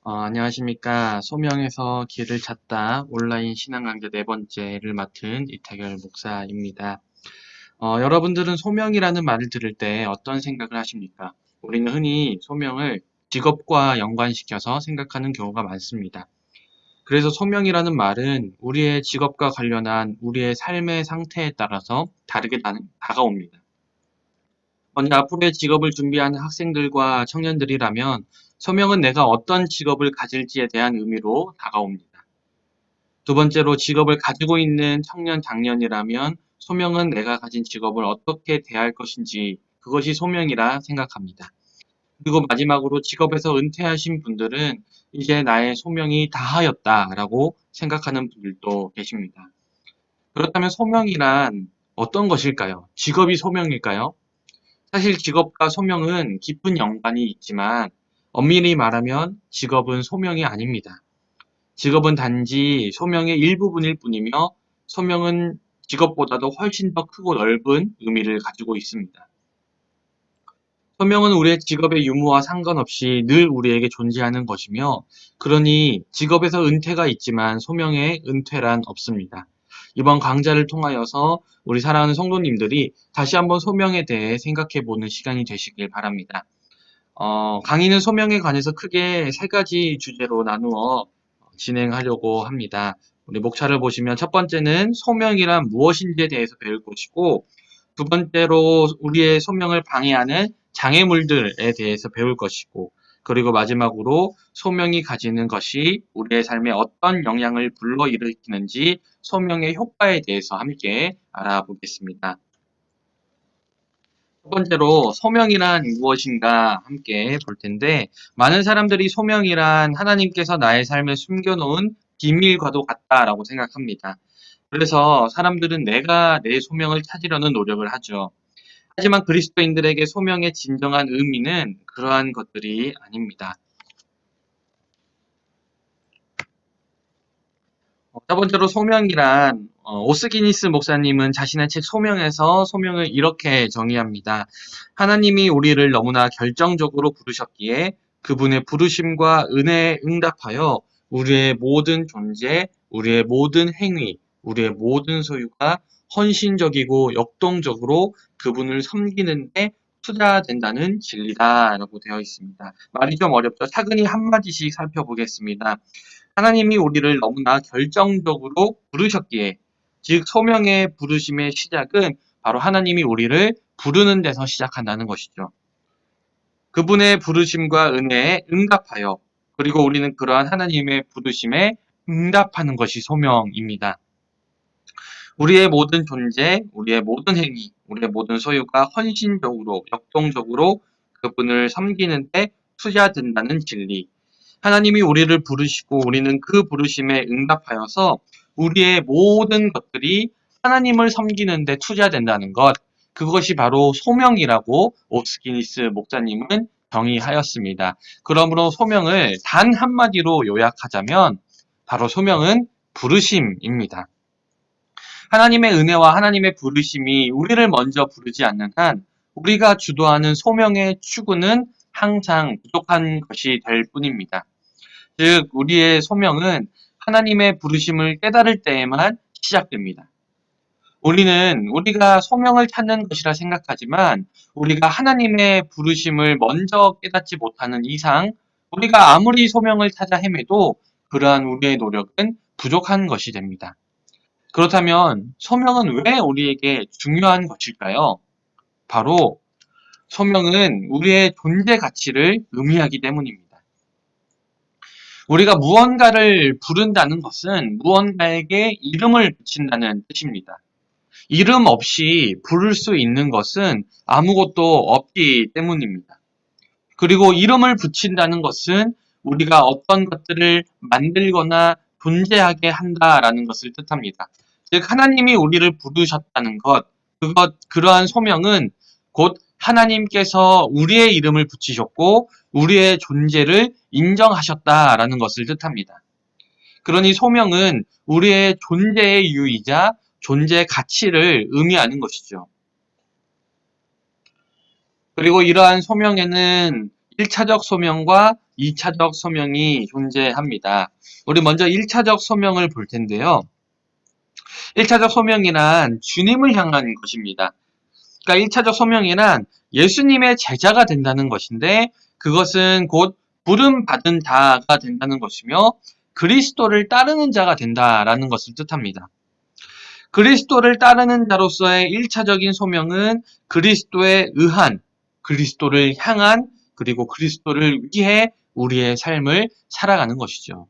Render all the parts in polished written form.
안녕하십니까. 소명에서 길을 찾다 온라인 신앙강좌 네 번째를 맡은 이태결 목사입니다. 여러분들은 소명이라는 말을 들을 때 어떤 생각을 하십니까? 우리는 흔히 소명을 직업과 연관시켜서 생각하는 경우가 많습니다. 그래서 소명이라는 말은 우리의 직업과 관련한 우리의 삶의 상태에 따라서 다르게 다가옵니다. 먼저 앞으로의 직업을 준비하는 학생들과 청년들이라면 소명은 내가 어떤 직업을 가질지에 대한 의미로 다가옵니다. 두 번째로 직업을 가지고 있는 청년 장년이라면 소명은 내가 가진 직업을 어떻게 대할 것인지 그것이 소명이라 생각합니다. 그리고 마지막으로 직업에서 은퇴하신 분들은 이제 나의 소명이 다하였다라고 생각하는 분들도 계십니다. 그렇다면 소명이란 어떤 것일까요? 직업이 소명일까요? 사실 직업과 소명은 깊은 연관이 있지만 엄밀히 말하면 직업은 소명이 아닙니다. 직업은 단지 소명의 일부분일 뿐이며 소명은 직업보다도 훨씬 더 크고 넓은 의미를 가지고 있습니다. 소명은 우리의 직업의 유무와 상관없이 늘 우리에게 존재하는 것이며 그러니 직업에서 은퇴가 있지만 소명의 은퇴란 없습니다. 이번 강좌를 통하여서 우리 사랑하는 성도님들이 다시 한번 소명에 대해 생각해 보는 시간이 되시길 바랍니다. 강의는 소명에 관해서 크게 세 가지 주제로 나누어 진행하려고 합니다. 우리 목차를 보시면 첫 번째는 소명이란 무엇인지에 대해서 배울 것이고, 두 번째로 우리의 소명을 방해하는 장애물들에 대해서 배울 것이고, 그리고 마지막으로 소명이 가지는 것이 우리의 삶에 어떤 영향을 불러일으키는지 소명의 효과에 대해서 함께 알아보겠습니다. 첫 번째로 소명이란 무엇인가 함께 볼 텐데 많은 사람들이 소명이란 하나님께서 나의 삶에 숨겨놓은 비밀과도 같다라고 생각합니다. 그래서 사람들은 내가 내 소명을 찾으려는 노력을 하죠. 하지만 그리스도인들에게 소명의 진정한 의미는 그러한 것들이 아닙니다. 첫 번째로 소명이란 오스기니스 목사님은 자신의 책 소명에서 소명을 이렇게 정의합니다. 하나님이 우리를 너무나 결정적으로 부르셨기에 그분의 부르심과 은혜에 응답하여 우리의 모든 존재, 우리의 모든 행위, 우리의 모든 소유가 헌신적이고 역동적으로 그분을 섬기는데 투자된다는 진리다라고 되어 있습니다. 말이 좀 어렵죠. 차근히 한마디씩 살펴보겠습니다. 하나님이 우리를 너무나 결정적으로 부르셨기에, 즉 소명의 부르심의 시작은 바로 하나님이 우리를 부르는 데서 시작한다는 것이죠. 그분의 부르심과 은혜에 응답하여, 그리고 우리는 그러한 하나님의 부르심에 응답하는 것이 소명입니다. 우리의 모든 존재, 우리의 모든 행위, 우리의 모든 소유가 헌신적으로, 역동적으로 그분을 섬기는데 투자된다는 진리. 하나님이 우리를 부르시고 우리는 그 부르심에 응답하여서 우리의 모든 것들이 하나님을 섬기는 데 투자된다는 것, 그것이 바로 소명이라고 오스기니스 목사님은 정의하였습니다. 그러므로 소명을 단 한마디로 요약하자면 바로 소명은 부르심입니다. 하나님의 은혜와 하나님의 부르심이 우리를 먼저 부르지 않는 한 우리가 주도하는 소명의 추구는 항상 부족한 것이 될 뿐입니다. 즉 우리의 소명은 하나님의 부르심을 깨달을 때에만 시작됩니다. 우리는 우리가 소명을 찾는 것이라 생각하지만 우리가 하나님의 부르심을 먼저 깨닫지 못하는 이상 우리가 아무리 소명을 찾아 헤매도 그러한 우리의 노력은 부족한 것이 됩니다. 그렇다면 소명은 왜 우리에게 중요한 것일까요? 바로 소명은 우리의 존재 가치를 의미하기 때문입니다. 우리가 무언가를 부른다는 것은 무언가에게 이름을 붙인다는 뜻입니다. 이름 없이 부를 수 있는 것은 아무것도 없기 때문입니다. 그리고 이름을 붙인다는 것은 우리가 어떤 것들을 만들거나 존재하게 한다라는 것을 뜻합니다. 즉 하나님이 우리를 부르셨다는 것, 그러한 소명은 곧 하나님께서 우리의 이름을 붙이셨고 우리의 존재를 인정하셨다라는 것을 뜻합니다. 그러니 소명은 우리의 존재의 이유이자 존재 가치를 의미하는 것이죠. 그리고 이러한 소명에는 1차적 소명과 2차적 소명이 존재합니다. 우리 먼저 1차적 소명을 볼 텐데요. 1차적 소명이란 주님을 향한 것입니다. 그러니까 1차적 소명이란 예수님의 제자가 된다는 것인데 그것은 곧 부름받은 자가 된다는 것이며 그리스도를 따르는 자가 된다라는 것을 뜻합니다. 그리스도를 따르는 자로서의 1차적인 소명은 그리스도에 의한, 그리스도를 향한, 그리고 그리스도를 위해 우리의 삶을 살아가는 것이죠.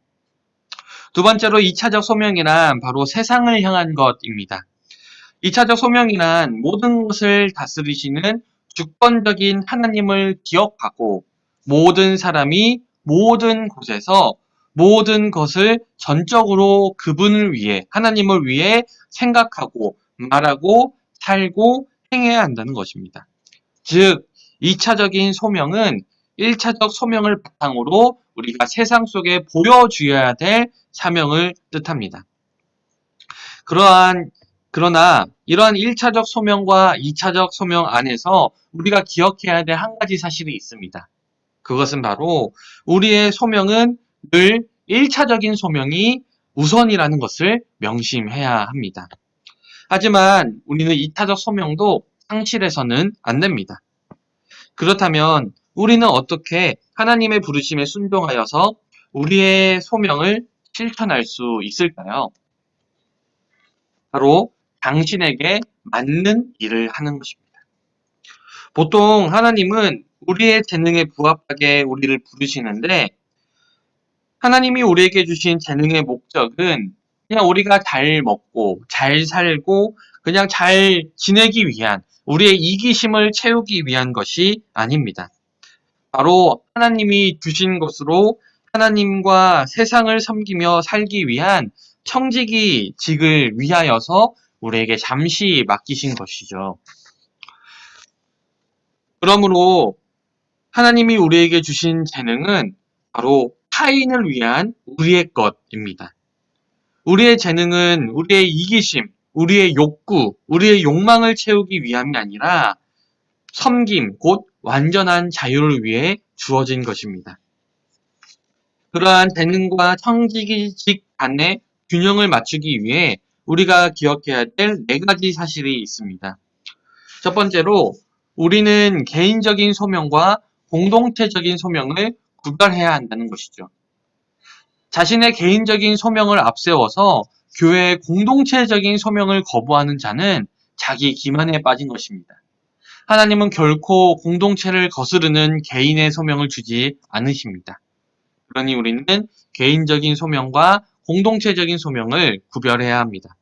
두 번째로 2차적 소명이란 바로 세상을 향한 것입니다. 2차적 소명이란 모든 것을 다스리시는 주권적인 하나님을 기억하고 모든 사람이 모든 곳에서 모든 것을 전적으로 그분을 위해 하나님을 위해 생각하고 말하고 살고 행해야 한다는 것입니다. 즉 2차적인 소명은 1차적 소명을 바탕으로 우리가 세상 속에 보여주어야 될 사명을 뜻합니다. 그러나 이러한 1차적 소명과 2차적 소명 안에서 우리가 기억해야 될 한 가지 사실이 있습니다. 그것은 바로 우리의 소명은 늘 1차적인 소명이 우선이라는 것을 명심해야 합니다. 하지만 우리는 2차적 소명도 상실해서는 안 됩니다. 그렇다면 우리는 어떻게 하나님의 부르심에 순종하여서 우리의 소명을 실천할 수 있을까요? 바로 당신에게 맞는 일을 하는 것입니다. 보통 하나님은 우리의 재능에 부합하게 우리를 부르시는데 하나님이 우리에게 주신 재능의 목적은 그냥 우리가 잘 먹고 잘 살고 그냥 잘 지내기 위한 우리의 이기심을 채우기 위한 것이 아닙니다. 바로 하나님이 주신 것으로 하나님과 세상을 섬기며 살기 위한 청지기직을 위하여서 우리에게 잠시 맡기신 것이죠. 그러므로 하나님이 우리에게 주신 재능은 바로 타인을 위한 우리의 것입니다. 우리의 재능은 우리의 이기심, 우리의 욕구, 우리의 욕망을 채우기 위함이 아니라 섬김, 곧 완전한 자유를 위해 주어진 것입니다. 그러한 재능과 청지기직 간의 균형을 맞추기 위해 우리가 기억해야 될 4가지 사실이 있습니다. 첫 번째로 우리는 개인적인 소명과 공동체적인 소명을 구별해야 한다는 것이죠. 자신의 개인적인 소명을 앞세워서 교회의 공동체적인 소명을 거부하는 자는 자기 기만에 빠진 것입니다. 하나님은 결코 공동체를 거스르는 개인의 소명을 주지 않으십니다. 그러니 우리는 개인적인 소명과 공동체적인 소명을 구별해야 합니다.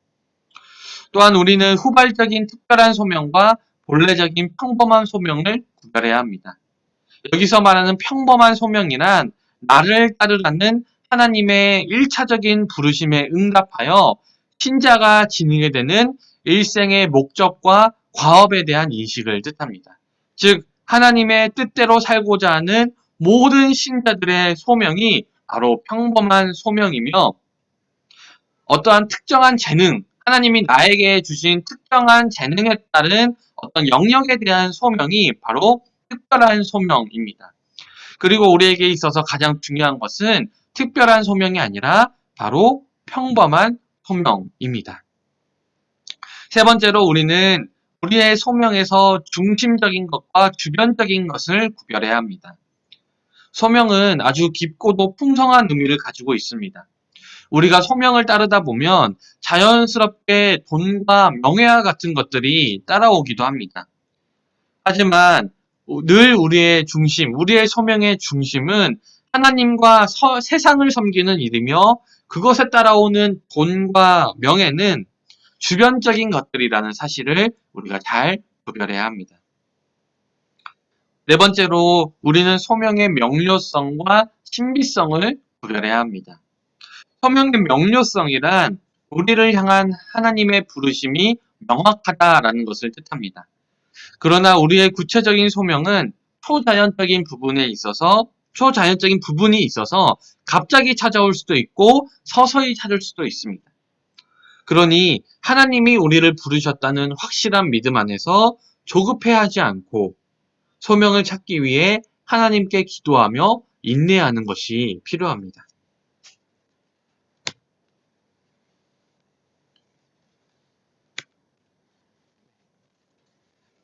또한 우리는 후발적인 특별한 소명과 본래적인 평범한 소명을 구별해야 합니다. 여기서 말하는 평범한 소명이란 나를 따르라는 하나님의 1차적인 부르심에 응답하여 신자가 지니게 되는 일생의 목적과 과업에 대한 인식을 뜻합니다. 즉 하나님의 뜻대로 살고자 하는 모든 신자들의 소명이 바로 평범한 소명이며 어떠한 특정한 재능, 하나님이 나에게 주신 특정한 재능에 따른 어떤 영역에 대한 소명이 바로 특별한 소명입니다. 그리고 우리에게 있어서 가장 중요한 것은 특별한 소명이 아니라 바로 평범한 소명입니다. 세 번째로 우리는 우리의 소명에서 중심적인 것과 주변적인 것을 구별해야 합니다. 소명은 아주 깊고도 풍성한 의미를 가지고 있습니다. 우리가 소명을 따르다 보면 자연스럽게 돈과 명예와 같은 것들이 따라오기도 합니다. 하지만 늘 우리의 중심, 우리의 소명의 중심은 하나님과 세상을 섬기는 일이며 그것에 따라오는 돈과 명예는 주변적인 것들이라는 사실을 우리가 잘 구별해야 합니다. 네 번째로 우리는 소명의 명료성과 신비성을 구별해야 합니다. 소명의 명료성이란 우리를 향한 하나님의 부르심이 명확하다라는 것을 뜻합니다. 그러나 우리의 구체적인 소명은 초자연적인 부분이 있어서 갑자기 찾아올 수도 있고 서서히 찾을 수도 있습니다. 그러니 하나님이 우리를 부르셨다는 확실한 믿음 안에서 조급해하지 않고 소명을 찾기 위해 하나님께 기도하며 인내하는 것이 필요합니다.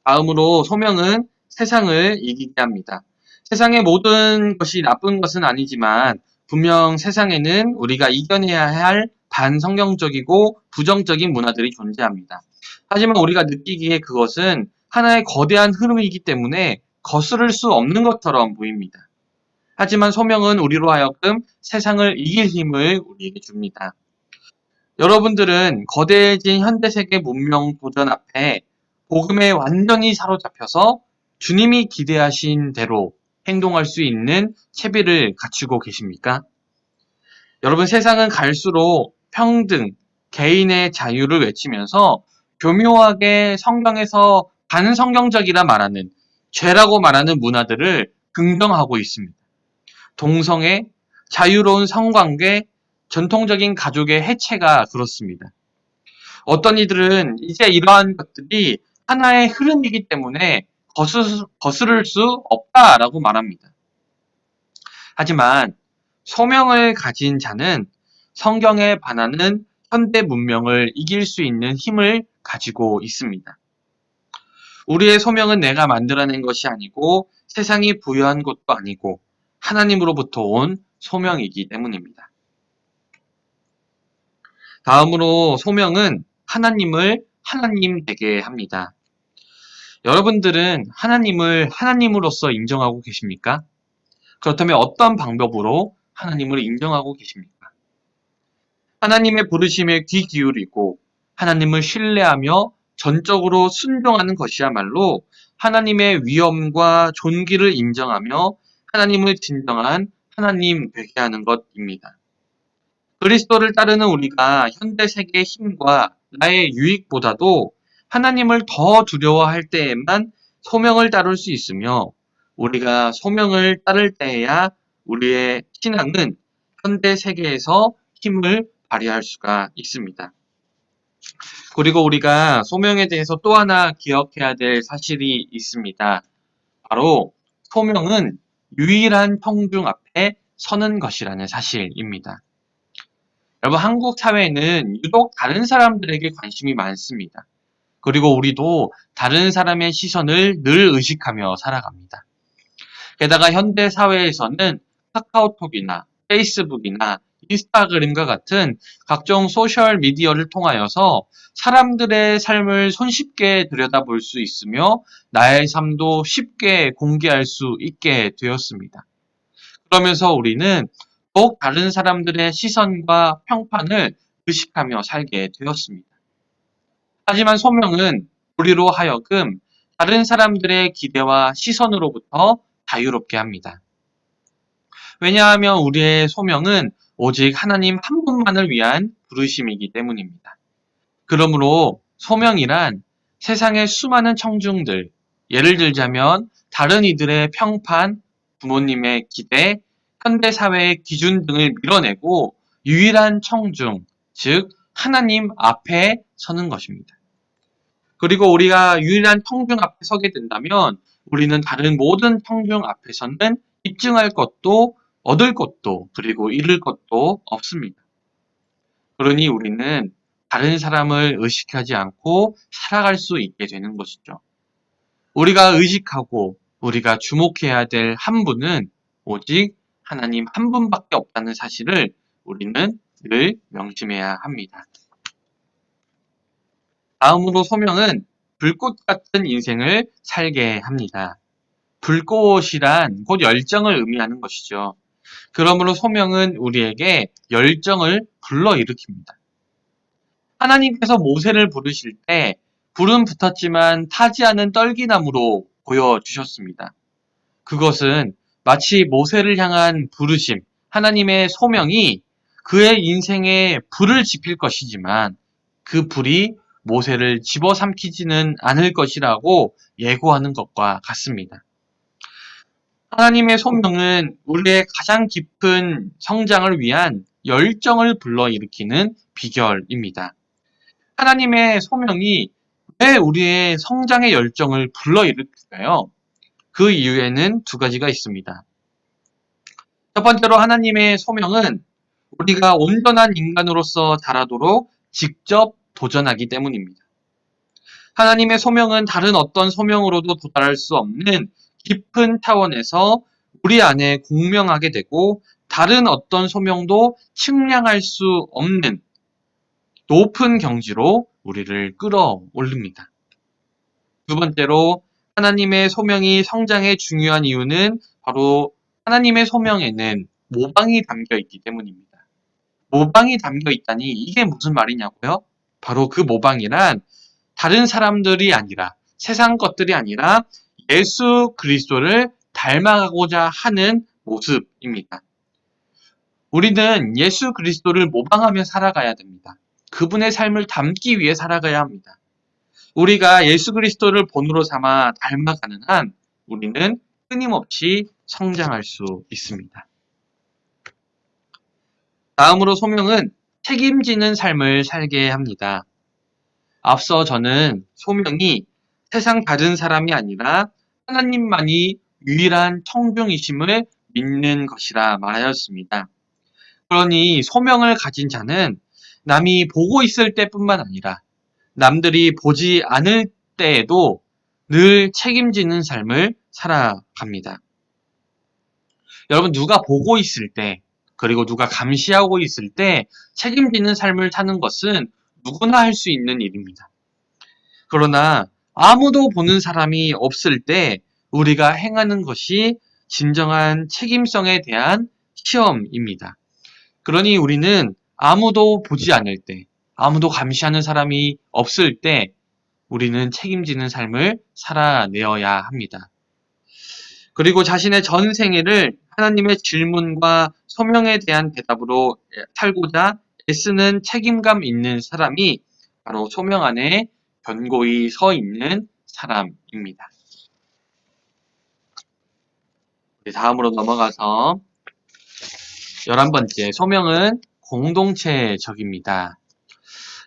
다음으로 소명은 세상을 이기게 합니다. 세상의 모든 것이 나쁜 것은 아니지만 분명 세상에는 우리가 이겨내야 할 반성경적이고 부정적인 문화들이 존재합니다. 하지만 우리가 느끼기에 그것은 하나의 거대한 흐름이기 때문에 거스를 수 없는 것처럼 보입니다. 하지만 소명은 우리로 하여금 세상을 이길 힘을 우리에게 줍니다. 여러분들은 거대해진 현대세계 문명 도전 앞에 복음에 완전히 사로잡혀서 주님이 기대하신 대로 행동할 수 있는 채비를 갖추고 계십니까? 여러분, 세상은 갈수록 평등, 개인의 자유를 외치면서 교묘하게 성경에서 반성경적이라 말하는, 죄라고 말하는 문화들을 긍정하고 있습니다. 동성애, 자유로운 성관계, 전통적인 가족의 해체가 그렇습니다. 어떤 이들은 이제 이러한 것들이 하나의 흐름이기 때문에 거스를 수 없다라고 말합니다. 하지만 소명을 가진 자는 성경에 반하는 현대 문명을 이길 수 있는 힘을 가지고 있습니다. 우리의 소명은 내가 만들어낸 것이 아니고 세상이 부여한 것도 아니고 하나님으로부터 온 소명이기 때문입니다. 다음으로 소명은 하나님을 하나님 되게 합니다. 여러분들은 하나님을 하나님으로서 인정하고 계십니까? 그렇다면 어떤 방법으로 하나님을 인정하고 계십니까? 하나님의 부르심에 귀 기울이고 하나님을 신뢰하며 전적으로 순종하는 것이야말로 하나님의 위엄과 존귀를 인정하며 하나님을 진정한 하나님 되게 하는 것입니다. 그리스도를 따르는 우리가 현대 세계의 힘과 나의 유익보다도 하나님을 더 두려워할 때에만 소명을 따를 수 있으며 우리가 소명을 따를 때에야 우리의 신앙은 현대 세계에서 힘을 발휘할 수가 있습니다. 그리고 우리가 소명에 대해서 또 하나 기억해야 될 사실이 있습니다. 바로 소명은 유일한 청중 앞에 서는 것이라는 사실입니다. 여러분, 한국 사회는 유독 다른 사람들에게 관심이 많습니다. 그리고 우리도 다른 사람의 시선을 늘 의식하며 살아갑니다. 게다가 현대 사회에서는 카카오톡이나 페이스북이나 인스타그램과 같은 각종 소셜 미디어를 통하여서 사람들의 삶을 손쉽게 들여다볼 수 있으며 나의 삶도 쉽게 공개할 수 있게 되었습니다. 그러면서 우리는 더욱 다른 사람들의 시선과 평판을 의식하며 살게 되었습니다. 하지만 소명은 우리로 하여금 다른 사람들의 기대와 시선으로부터 자유롭게 합니다. 왜냐하면 우리의 소명은 오직 하나님 한 분만을 위한 부르심이기 때문입니다. 그러므로 소명이란 세상의 수많은 청중들, 예를 들자면 다른 이들의 평판, 부모님의 기대, 현대사회의 기준 등을 밀어내고 유일한 청중, 즉 하나님 앞에 서는 것입니다. 그리고 우리가 유일한 청중 앞에 서게 된다면 우리는 다른 모든 청중 앞에서는 입증할 것도 얻을 것도 그리고 잃을 것도 없습니다. 그러니 우리는 다른 사람을 의식하지 않고 살아갈 수 있게 되는 것이죠. 우리가 의식하고 우리가 주목해야 될 한 분은 오직 하나님 한 분밖에 없다는 사실을 우리는 늘 명심해야 합니다. 다음으로 소명은 불꽃 같은 인생을 살게 합니다. 불꽃이란 곧 열정을 의미하는 것이죠. 그러므로 소명은 우리에게 열정을 불러일으킵니다. 하나님께서 모세를 부르실 때 불은 붙었지만 타지 않은 떨기나무로 보여주셨습니다. 그것은 마치 모세를 향한 부르심, 하나님의 소명이 그의 인생에 불을 지필 것이지만 그 불이 모세를 집어삼키지는 않을 것이라고 예고하는 것과 같습니다. 하나님의 소명은 우리의 가장 깊은 성장을 위한 열정을 불러일으키는 비결입니다. 하나님의 소명이 왜 우리의 성장의 열정을 불러일으킬까요? 그 이유에는 두 가지가 있습니다. 첫 번째로 하나님의 소명은 우리가 온전한 인간으로서 자라도록 직접 도전하기 때문입니다. 하나님의 소명은 다른 어떤 소명으로도 도달할 수 없는 깊은 차원에서 우리 안에 공명하게 되고 다른 어떤 소명도 측량할 수 없는 높은 경지로 우리를 끌어올립니다. 두 번째로 하나님의 소명이 성장에 중요한 이유는 바로 하나님의 소명에는 모방이 담겨 있기 때문입니다. 모방이 담겨 있다니 이게 무슨 말이냐고요? 바로 그 모방이란 다른 사람들이 아니라 세상 것들이 아니라 예수 그리스도를 닮아가고자 하는 모습입니다. 우리는 예수 그리스도를 모방하며 살아가야 됩니다. 그분의 삶을 담기 위해 살아가야 합니다. 우리가 예수 그리스도를 본으로 삼아 닮아가는 한 우리는 끊임없이 성장할 수 있습니다. 다음으로 소명은 책임지는 삶을 살게 합니다. 앞서 저는 소명이 세상 다른 사람이 아니라 하나님만이 유일한 청중이심을 믿는 것이라 말하였습니다. 그러니 소명을 가진 자는 남이 보고 있을 때뿐만 아니라 남들이 보지 않을 때에도 늘 책임지는 삶을 살아갑니다. 여러분, 누가 보고 있을 때, 그리고 누가 감시하고 있을 때 책임지는 삶을 사는 것은 누구나 할 수 있는 일입니다. 그러나 아무도 보는 사람이 없을 때 우리가 행하는 것이 진정한 책임성에 대한 시험입니다. 그러니 우리는 아무도 보지 않을 때, 아무도 감시하는 사람이 없을 때 우리는 책임지는 삶을 살아내어야 합니다. 그리고 자신의 전 생애를 하나님의 질문과 소명에 대한 대답으로 살고자 애쓰는 책임감 있는 사람이 바로 소명 안에 견고히 서 있는 사람입니다. 다음으로 넘어가서 11번째, 소명은 공동체적입니다.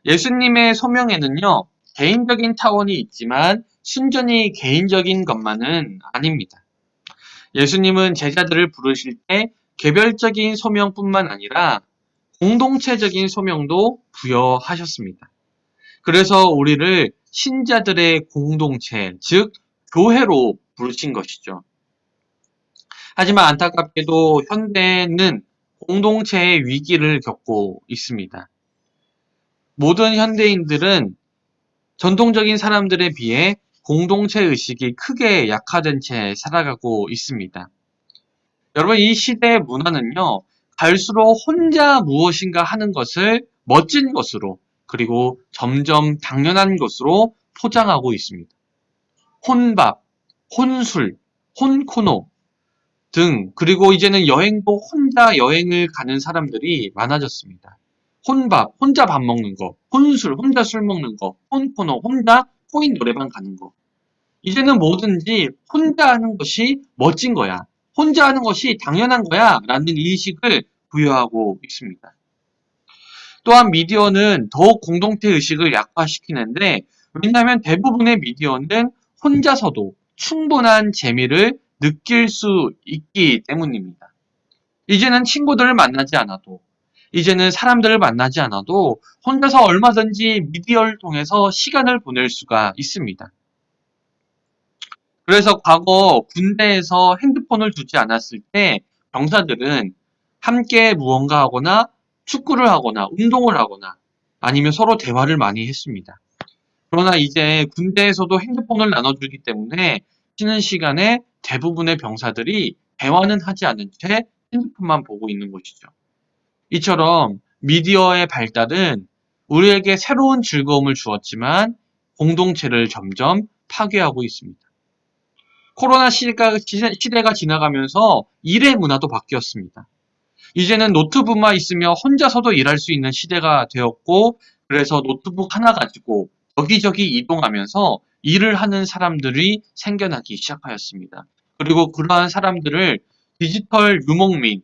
예수님의 소명에는요, 개인적인 차원이 있지만 순전히 개인적인 것만은 아닙니다. 예수님은 제자들을 부르실 때 개별적인 소명뿐만 아니라 공동체적인 소명도 부여하셨습니다. 그래서 우리를 신자들의 공동체, 즉 교회로 부르신 것이죠. 하지만 안타깝게도 현대는 공동체의 위기를 겪고 있습니다. 모든 현대인들은 전통적인 사람들에 비해 공동체 의식이 크게 약화된 채 살아가고 있습니다. 여러분, 이 시대의 문화는요, 갈수록 혼자 무엇인가 하는 것을 멋진 것으로, 그리고 점점 당연한 것으로 포장하고 있습니다. 혼밥, 혼술, 혼코노 등, 그리고 이제는 여행도 혼자 여행을 가는 사람들이 많아졌습니다. 혼밥, 혼자 밥 먹는 거, 혼술, 혼자 술 먹는 거, 혼코노, 혼자 코인 노래방 가는 거. 이제는 뭐든지 혼자 하는 것이 멋진 거야. 혼자 하는 것이 당연한 거야. 라는 인식을 부여하고 있습니다. 또한 미디어는 더욱 공동체 의식을 약화시키는데, 왜냐하면 대부분의 미디어는 혼자서도 충분한 재미를 느낄 수 있기 때문입니다. 이제는 친구들을 만나지 않아도, 이제는 사람들을 만나지 않아도 혼자서 얼마든지 미디어를 통해서 시간을 보낼 수가 있습니다. 그래서 과거 군대에서 핸드폰을 두지 않았을 때 병사들은 함께 무언가 하거나 축구를 하거나 운동을 하거나 아니면 서로 대화를 많이 했습니다. 그러나 이제 군대에서도 핸드폰을 나눠주기 때문에 쉬는 시간에 대부분의 병사들이 대화는 하지 않은 채 핸드폰만 보고 있는 것이죠. 이처럼 미디어의 발달은 우리에게 새로운 즐거움을 주었지만 공동체를 점점 파괴하고 있습니다. 코로나 시대가 지나가면서 일의 문화도 바뀌었습니다. 이제는 노트북만 있으며 혼자서도 일할 수 있는 시대가 되었고, 그래서 노트북 하나 가지고 여기저기 이동하면서 일을 하는 사람들이 생겨나기 시작하였습니다. 그리고 그러한 사람들을 디지털 유목민,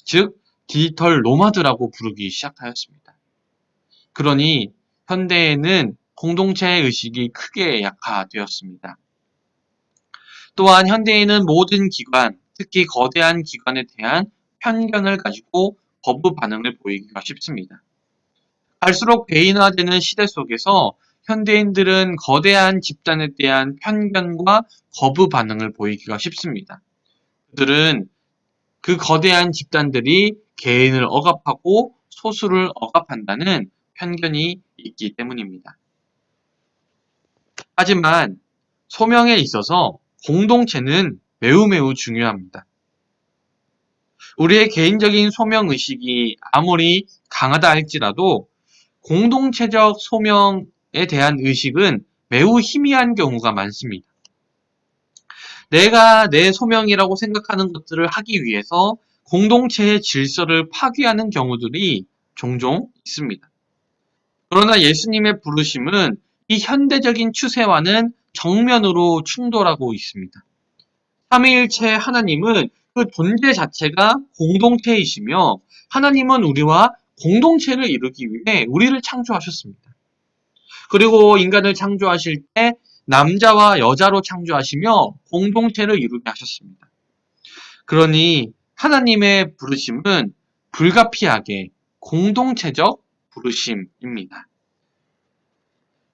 즉 디지털 노마드라고 부르기 시작하였습니다. 그러니 현대에는 공동체 의식이 크게 약화되었습니다. 또한 현대에는 모든 기관, 특히 거대한 기관에 대한 편견을 가지고 거부 반응을 보이기가 쉽습니다. 갈수록 개인화되는 시대 속에서 현대인들은 거대한 집단에 대한 편견과 거부 반응을 보이기가 쉽습니다. 그들은 그 거대한 집단들이 개인을 억압하고 소수를 억압한다는 편견이 있기 때문입니다. 하지만 소명에 있어서 공동체는 매우 중요합니다. 우리의 개인적인 소명의식이 아무리 강하다 할지라도 공동체적 소명에 대한 의식은 매우 희미한 경우가 많습니다. 내가 내 소명이라고 생각하는 것들을 하기 위해서 공동체의 질서를 파괴하는 경우들이 종종 있습니다. 그러나 예수님의 부르심은 이 현대적인 추세와는 정면으로 충돌하고 있습니다. 삼위일체 하나님은 그 존재 자체가 공동체이시며 하나님은 우리와 공동체를 이루기 위해 우리를 창조하셨습니다. 그리고 인간을 창조하실 때 남자와 여자로 창조하시며 공동체를 이루게 하셨습니다. 그러니 하나님의 부르심은 불가피하게 공동체적 부르심입니다.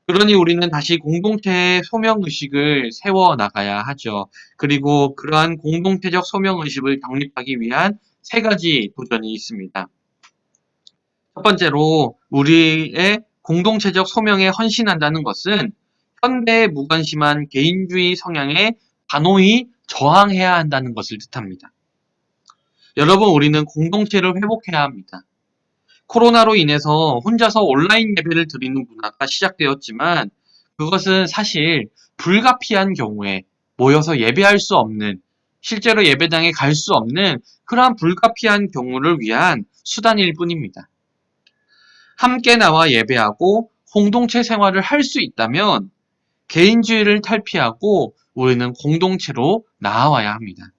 그러니 우리는 다시 공동체의 소명의식을 세워나가야 하죠. 그리고 그러한 공동체적 소명의식을 정립하기 위한 세 가지 도전이 있습니다. 첫 번째로 우리의 공동체적 소명에 헌신한다는 것은 현대의 무관심한 개인주의 성향에 단호히 저항해야 한다는 것을 뜻합니다. 여러분, 우리는 공동체를 회복해야 합니다. 코로나로 인해서 혼자서 온라인 예배를 드리는 문화가 시작되었지만 그것은 사실 불가피한 경우에 모여서 예배할 수 없는, 실제로 예배당에 갈 수 없는 그러한 불가피한 경우를 위한 수단일 뿐입니다. 함께 나와 예배하고 공동체 생활을 할 수 있다면 개인주의를 탈피하고 우리는 공동체로 나아와야 합니다.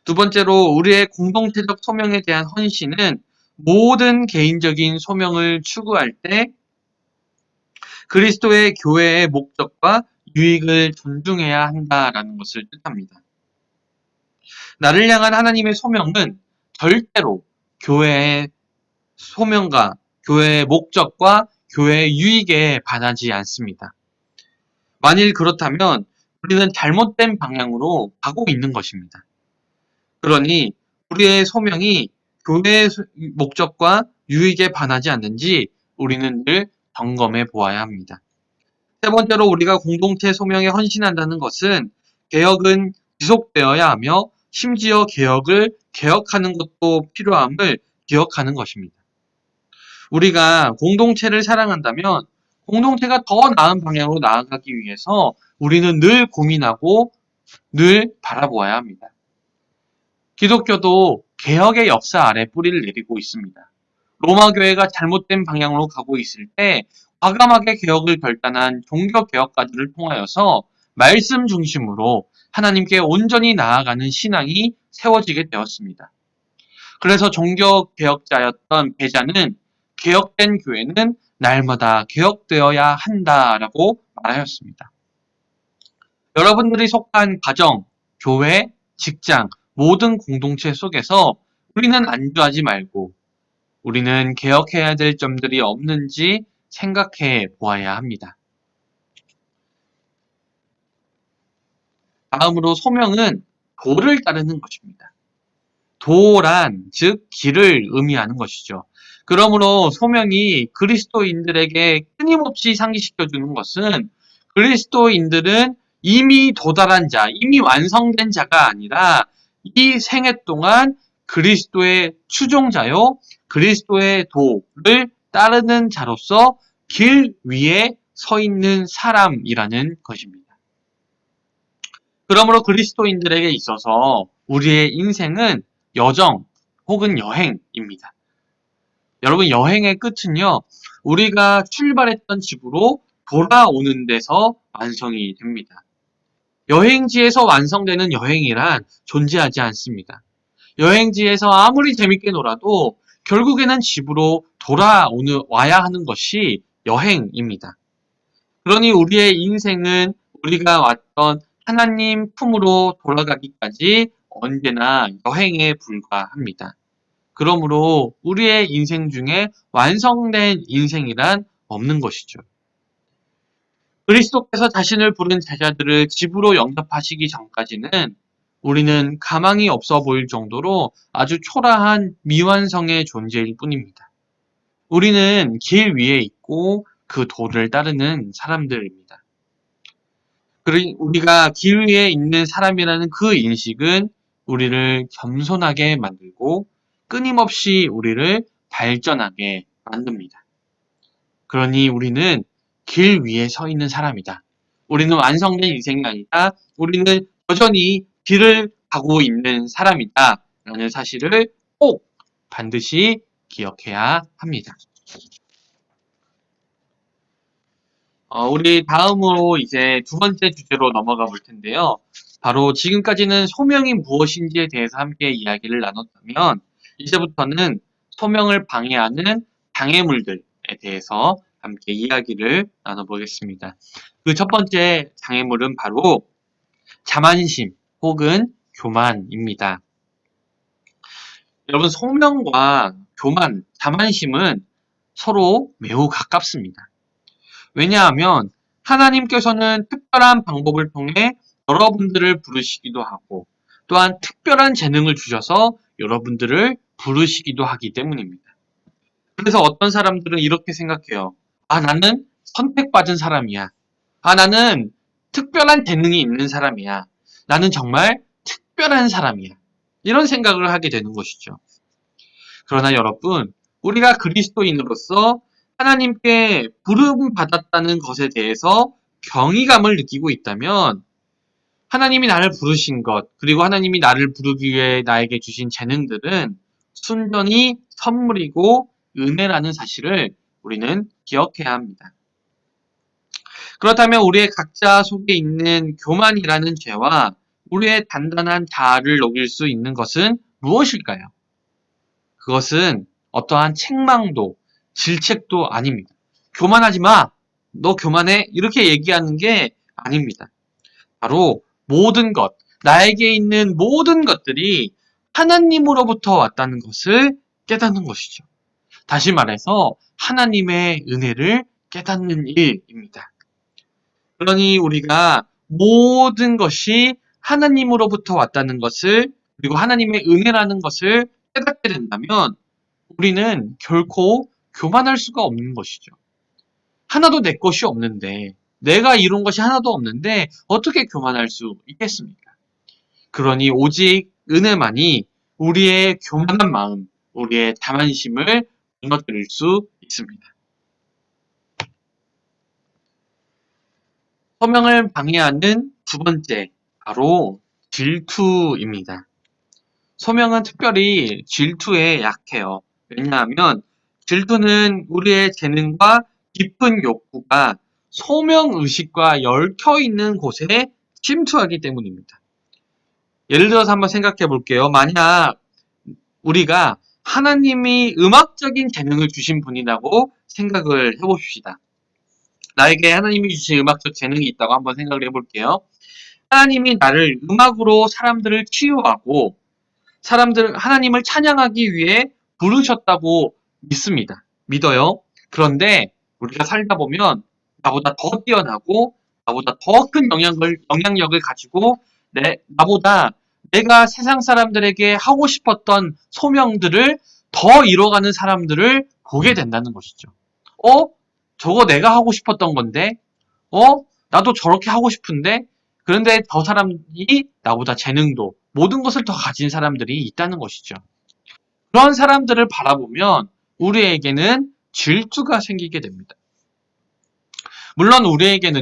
두 번째로 우리의 공동체적 소명에 대한 헌신은 모든 개인적인 소명을 추구할 때 그리스도의 교회의 목적과 유익을 존중해야 한다라는 것을 뜻합니다. 나를 향한 하나님의 소명은 절대로 교회의 소명과 교회의 목적과 교회의 유익에 반하지 않습니다. 만일 그렇다면 우리는 잘못된 방향으로 가고 있는 것입니다. 그러니 우리의 소명이 교회의 목적과 유익에 반하지 않는지 우리는 늘 점검해 보아야 합니다. 세 번째로 우리가 공동체 소명에 헌신한다는 것은 개혁은 지속되어야 하며 심지어 개혁을 개혁하는 것도 필요함을 기억하는 것입니다. 우리가 공동체를 사랑한다면 공동체가 더 나은 방향으로 나아가기 위해서 우리는 늘 고민하고 늘 바라보아야 합니다. 기독교도 개혁의 역사 아래 뿌리를 내리고 있습니다. 로마 교회가 잘못된 방향으로 가고 있을 때 과감하게 개혁을 결단한 종교 개혁가들을 통하여서 말씀 중심으로 하나님께 온전히 나아가는 신앙이 세워지게 되었습니다. 그래서 종교 개혁자였던 베자는 개혁된 교회는 날마다 개혁되어야 한다라고 말하였습니다. 여러분들이 속한 가정, 교회, 직장, 모든 공동체 속에서 우리는 안주하지 말고 우리는 개혁해야 될 점들이 없는지 생각해 보아야 합니다. 다음으로 소명은 도를 따르는 것입니다. 도란, 즉 길을 의미하는 것이죠. 그러므로 소명이 그리스도인들에게 끊임없이 상기시켜주는 것은 그리스도인들은 이미 도달한 자, 이미 완성된 자가 아니라 이 생애 동안 그리스도의 추종자요, 그리스도의 도를 따르는 자로서 길 위에 서 있는 사람이라는 것입니다. 그러므로 그리스도인들에게 있어서 우리의 인생은 여정 혹은 여행입니다. 여러분, 여행의 끝은요, 우리가 출발했던 집으로 돌아오는 데서 완성이 됩니다. 여행지에서 완성되는 여행이란 존재하지 않습니다. 여행지에서 아무리 재밌게 놀아도 결국에는 집으로 와야 하는 것이 여행입니다. 그러니 우리의 인생은 우리가 왔던 하나님 품으로 돌아가기까지 언제나 여행에 불과합니다. 그러므로 우리의 인생 중에 완성된 인생이란 없는 것이죠. 그리스도께서 자신을 부른 제자들을 집으로 영접하시기 전까지는 우리는 가망이 없어 보일 정도로 아주 초라한 미완성의 존재일 뿐입니다. 우리는 길 위에 있고 그 도를 따르는 사람들입니다. 우리가 길 위에 있는 사람이라는 그 인식은 우리를 겸손하게 만들고 끊임없이 우리를 발전하게 만듭니다. 그러니 우리는 길 위에 서 있는 사람이다. 우리는 완성된 인생이 아니다. 우리는 여전히 길을 가고 있는 사람이다. 라는 사실을 꼭 반드시 기억해야 합니다. 우리 다음으로 이제 두 번째 주제로 넘어가 볼 텐데요. 바로 지금까지는 소명이 무엇인지에 대해서 함께 이야기를 나눴다면 이제부터는 소명을 방해하는 장애물들에 대해서 함께 이야기를 나눠보겠습니다. 그 첫 번째 장애물은 바로 자만심 혹은 교만입니다. 여러분, 소명과 교만, 자만심은 서로 매우 가깝습니다. 왜냐하면 하나님께서는 특별한 방법을 통해 여러분들을 부르시기도 하고 또한 특별한 재능을 주셔서 여러분들을 부르시기도 하기 때문입니다. 그래서 어떤 사람들은 이렇게 생각해요. 나는 선택받은 사람이야. 나는 특별한 재능이 있는 사람이야. 나는 정말 특별한 사람이야. 이런 생각을 하게 되는 것이죠. 그러나 여러분, 우리가 그리스도인으로서 하나님께 부름받았다는 것에 대해서 경이감을 느끼고 있다면 하나님이 나를 부르신 것, 그리고 하나님이 나를 부르기 위해 나에게 주신 재능들은 순전히 선물이고 은혜라는 사실을 우리는 기억해야 합니다. 그렇다면 우리의 각자 속에 있는 교만이라는 죄와 우리의 단단한 자아를 녹일 수 있는 것은 무엇일까요? 그것은 어떠한 책망도, 질책도 아닙니다. 교만하지 마! 너 교만해? 이렇게 얘기하는 게 아닙니다. 바로 모든 것, 나에게 있는 모든 것들이 하나님으로부터 왔다는 것을 깨닫는 것이죠. 다시 말해서 하나님의 은혜를 깨닫는 일입니다. 그러니 우리가 모든 것이 하나님으로부터 왔다는 것을 그리고 하나님의 은혜라는 것을 깨닫게 된다면 우리는 결코 교만할 수가 없는 것이죠. 하나도 내 것이 없는데 내가 이룬 것이 하나도 없는데 어떻게 교만할 수 있겠습니까? 그러니 오직 은혜만이 우리의 교만한 마음, 우리의 자만심을 무너뜨릴 수 있습니다. 소명을 방해하는 두 번째, 바로 질투입니다. 소명은 특별히 질투에 약해요. 왜냐하면 질투는 우리의 재능과 깊은 욕구가 소명의식과 얽혀 있는 곳에 침투하기 때문입니다. 예를 들어서 한번 생각해 볼게요. 만약 우리가 하나님이 음악적인 재능을 주신 분이라고 생각을 해봅시다. 나에게 하나님이 주신 음악적 재능이 있다고 한번 생각을 해볼게요. 하나님이 나를 음악으로 사람들을 치유하고 하나님을 찬양하기 위해 부르셨다고 믿습니다. 믿어요. 그런데 우리가 살다 보면 나보다 더 뛰어나고 나보다 더 큰 영향력을 가지고 나보다 내가 세상 사람들에게 하고 싶었던 소명들을 더 이뤄가는 사람들을 보게 된다는 것이죠. 저거 내가 하고 싶었던 건데, 나도 저렇게 하고 싶은데, 그런데 저 사람이 나보다 재능도 모든 것을 더 가진 사람들이 있다는 것이죠. 그런 사람들을 바라보면 우리에게는 질투가 생기게 됩니다. 물론 우리에게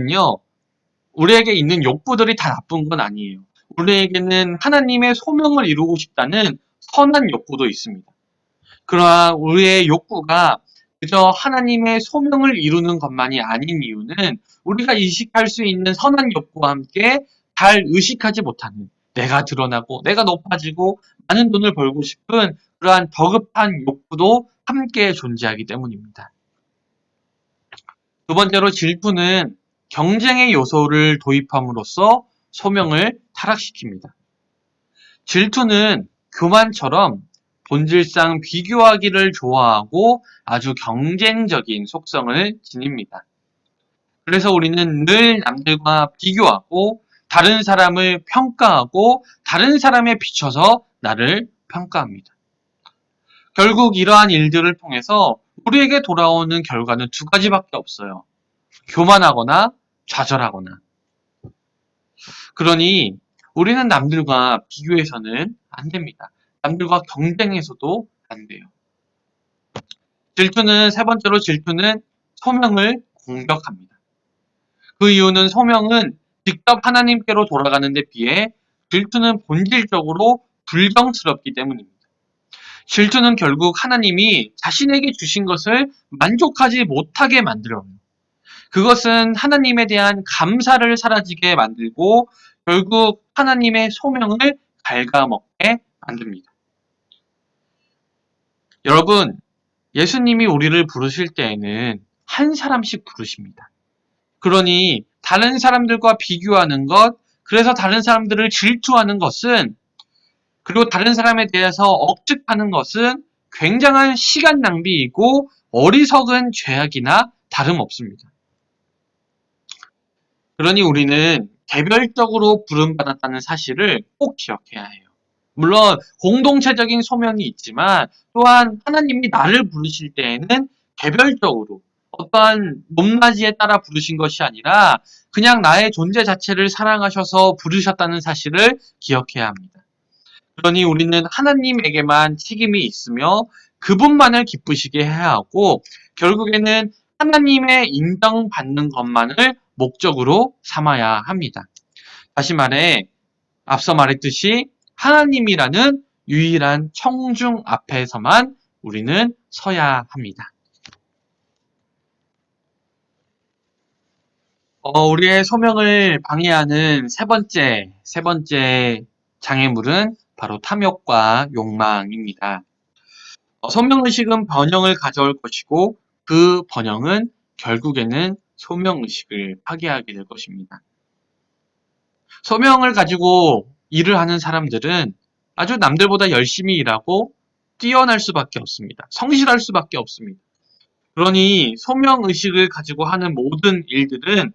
있는 욕구들이 다 나쁜 건 아니에요. 우리에게는 하나님의 소명을 이루고 싶다는 선한 욕구도 있습니다. 그러나 우리의 욕구가 그저 하나님의 소명을 이루는 것만이 아닌 이유는 우리가 의식할 수 있는 선한 욕구와 함께 잘 의식하지 못하는 내가 드러나고 내가 높아지고 많은 돈을 벌고 싶은 그러한 저급한 욕구도 함께 존재하기 때문입니다. 두 번째로 질투는 경쟁의 요소를 도입함으로써 소명을 타락시킵니다. 질투는 교만처럼 본질상 비교하기를 좋아하고 아주 경쟁적인 속성을 지닙니다. 그래서 우리는 늘 남들과 비교하고 다른 사람을 평가하고 다른 사람에 비춰서 나를 평가합니다. 결국 이러한 일들을 통해서 우리에게 돌아오는 결과는 두 가지밖에 없어요. 교만하거나 좌절하거나. 그러니 우리는 남들과 비교해서는 안 됩니다. 남들과 경쟁해서도 안 돼요. 세 번째로 질투는 소명을 공격합니다. 그 이유는 소명은 직접 하나님께로 돌아가는 데 비해 질투는 본질적으로 불경스럽기 때문입니다. 질투는 결국 하나님이 자신에게 주신 것을 만족하지 못하게 만들어요. 그것은 하나님에 대한 감사를 사라지게 만들고 결국 하나님의 소명을 갉아먹게 만듭니다. 여러분, 예수님이 우리를 부르실 때에는 한 사람씩 부르십니다. 그러니 다른 사람들과 비교하는 것, 그래서 다른 사람들을 질투하는 것은, 그리고 다른 사람에 대해서 억측하는 것은 굉장한 시간 낭비이고 어리석은 죄악이나 다름없습니다. 그러니 우리는 개별적으로 부름받았다는 사실을 꼭 기억해야 해요. 물론 공동체적인 소명이 있지만 또한 하나님이 나를 부르실 때에는 개별적으로 어떠한 높낮이에 따라 부르신 것이 아니라 그냥 나의 존재 자체를 사랑하셔서 부르셨다는 사실을 기억해야 합니다. 그러니 우리는 하나님에게만 책임이 있으며 그분만을 기쁘시게 해야 하고 결국에는 하나님의 인정받는 것만을 목적으로 삼아야 합니다. 다시 말해 앞서 말했듯이 하나님이라는 유일한 청중 앞에서만 우리는 서야 합니다. 우리의 소명을 방해하는 세 번째 장애물은 바로 탐욕과 욕망입니다. 소명의식은 번영을 가져올 것이고 그 번영은 결국에는 소명의식을 파괴하게 될 것입니다. 소명을 가지고 일을 하는 사람들은 아주 남들보다 열심히 일하고 뛰어날 수밖에 없습니다. 성실할 수밖에 없습니다. 그러니 소명의식을 가지고 하는 모든 일들은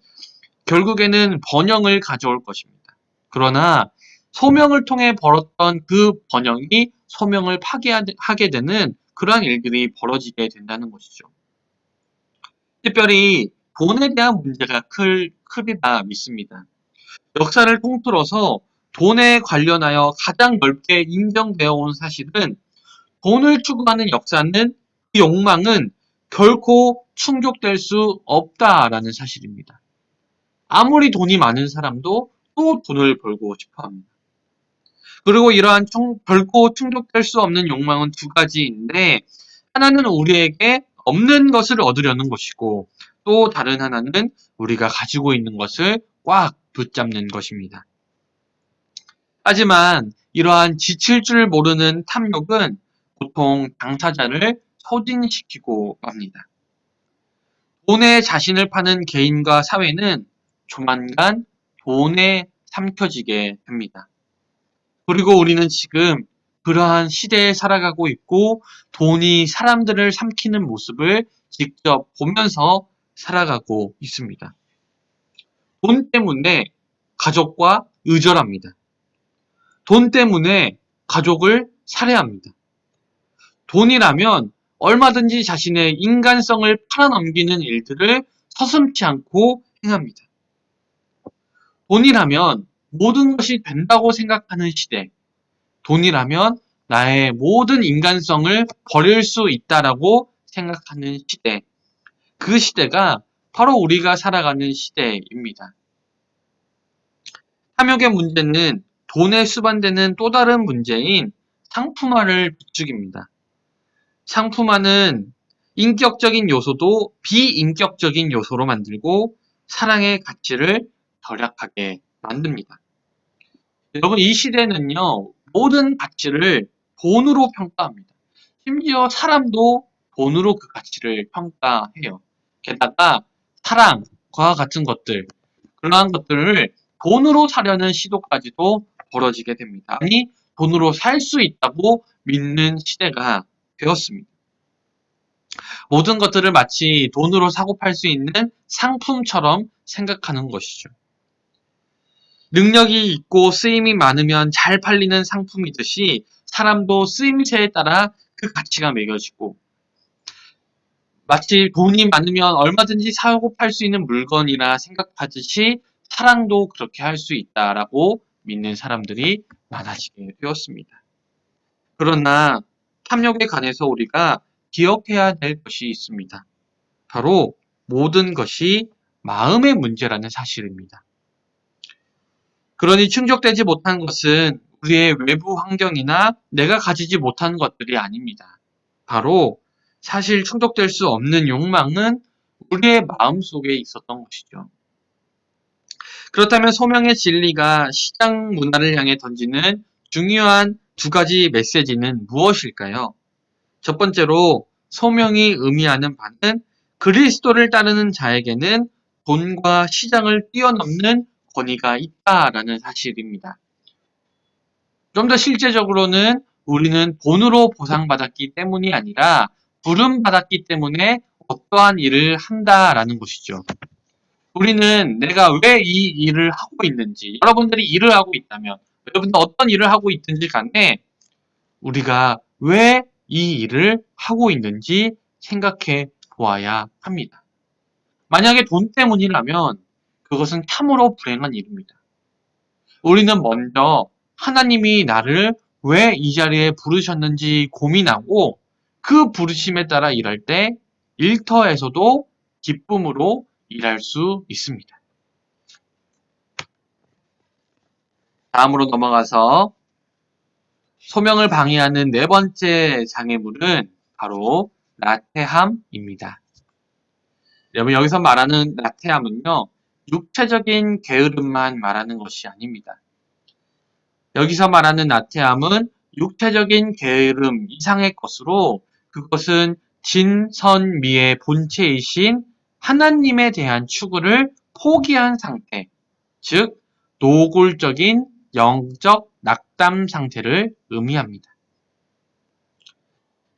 결국에는 번영을 가져올 것입니다. 그러나 소명을 통해 벌었던 그 번영이 소명을 파괴하게 되는 그러한 일들이 벌어지게 된다는 것이죠. 특별히 돈에 대한 문제가 크리라 믿습니다. 역사를 통틀어서 돈에 관련하여 가장 넓게 인정되어 온 사실은 돈을 추구하는 역사는 그 욕망은 결코 충족될 수 없다라는 사실입니다. 아무리 돈이 많은 사람도 또 돈을 벌고 싶어 합니다. 그리고 이러한 결코 충족될 수 없는 욕망은 두 가지인데 하나는 우리에게 없는 것을 얻으려는 것이고 또 다른 하나는 우리가 가지고 있는 것을 꽉 붙잡는 것입니다. 하지만 이러한 지칠 줄 모르는 탐욕은 보통 당사자를 소진시키고 맙니다. 돈에 자신을 파는 개인과 사회는 조만간 돈에 삼켜지게 됩니다. 그리고 우리는 지금 그러한 시대에 살아가고 있고 돈이 사람들을 삼키는 모습을 직접 보면서 살아가고 있습니다. 돈 때문에 가족과 의절합니다. 돈 때문에 가족을 살해합니다. 돈이라면 얼마든지 자신의 인간성을 팔아넘기는 일들을 서슴지 않고 행합니다. 돈이라면 모든 것이 된다고 생각하는 시대, 돈이라면 나의 모든 인간성을 버릴 수 있다라고 생각하는 시대, 그 시대가 바로 우리가 살아가는 시대입니다. 탐욕의 문제는 돈에 수반되는 또 다른 문제인 상품화를 부추깁니다. 상품화는 인격적인 요소도 비인격적인 요소로 만들고 사랑의 가치를 절약하게 만듭니다. 여러분, 이 시대는요, 모든 가치를 돈으로 평가합니다. 심지어 사람도 돈으로 그 가치를 평가해요. 게다가 사랑과 같은 것들, 그러한 것들을 돈으로 사려는 시도까지도 벌어지게 됩니다. 아니, 돈으로 살 수 있다고 믿는 시대가 되었습니다. 모든 것들을 마치 돈으로 사고 팔 수 있는 상품처럼 생각하는 것이죠. 능력이 있고 쓰임이 많으면 잘 팔리는 상품이듯이 사람도 쓰임새에 따라 그 가치가 매겨지고 마치 돈이 많으면 얼마든지 사고 팔 수 있는 물건이라 생각하듯이 사랑도 그렇게 할 수 있다라고 믿는 사람들이 많아지게 되었습니다. 그러나 탐욕에 관해서 우리가 기억해야 될 것이 있습니다. 바로 모든 것이 마음의 문제라는 사실입니다. 그러니 충족되지 못한 것은 우리의 외부 환경이나 내가 가지지 못한 것들이 아닙니다. 바로 사실 충족될 수 없는 욕망은 우리의 마음 속에 있었던 것이죠. 그렇다면 소명의 진리가 시장 문화를 향해 던지는 중요한 두 가지 메시지는 무엇일까요? 첫 번째로 소명이 의미하는 바는 그리스도를 따르는 자에게는 돈과 시장을 뛰어넘는 권위가 있다라는 사실입니다. 좀 더 실제적으로는 우리는 본으로 보상받았기 때문이 아니라 부름받았기 때문에 어떠한 일을 한다라는 것이죠. 우리는 내가 왜 이 일을 하고 있는지, 여러분들이 일을 하고 있다면, 여러분들 어떤 일을 하고 있든지 간에 우리가 왜 이 일을 하고 있는지 생각해 보아야 합니다. 만약에 돈 때문이라면 그것은 참으로 불행한 일입니다. 우리는 먼저 하나님이 나를 왜 이 자리에 부르셨는지 고민하고 그 부르심에 따라 일할 때 일터에서도 기쁨으로 일할 수 있습니다. 다음으로 넘어가서 소명을 방해하는 네 번째 장애물은 바로 나태함입니다. 여러분 여기서 말하는 나태함은요. 육체적인 게으름만 말하는 것이 아닙니다. 여기서 말하는 나태함은 육체적인 게으름 이상의 것으로 그것은 진선미의 본체이신 하나님에 대한 추구를 포기한 상태, 즉 노골적인 영적 낙담 상태를 의미합니다.